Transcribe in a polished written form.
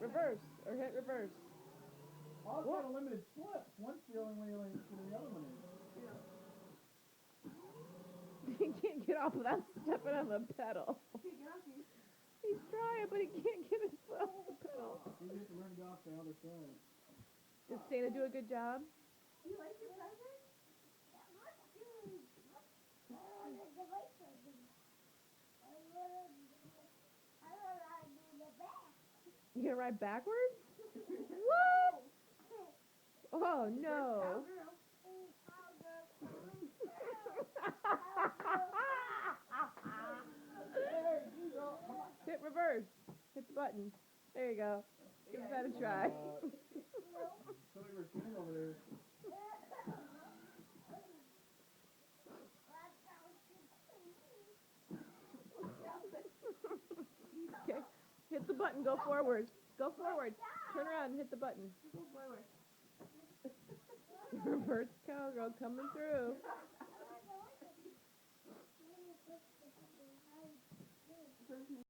reverse, or hit reverse. Oh, it's got a limited slip. One's the only way the other one is. He can't get off without stepping on the pedal. He's trying, but he can't get his foot off the pedal. You have to learn to go off the other side. Did Santa do a good job? You like your present? You gonna ride backwards? What? Oh no. Hit reverse. Hit the button. There you go. Give that a try. Silly routine over there. Okay. Hit the button. Go forward. Go forward. Turn around and hit the button. Go forward. Reverse cowgirl coming through.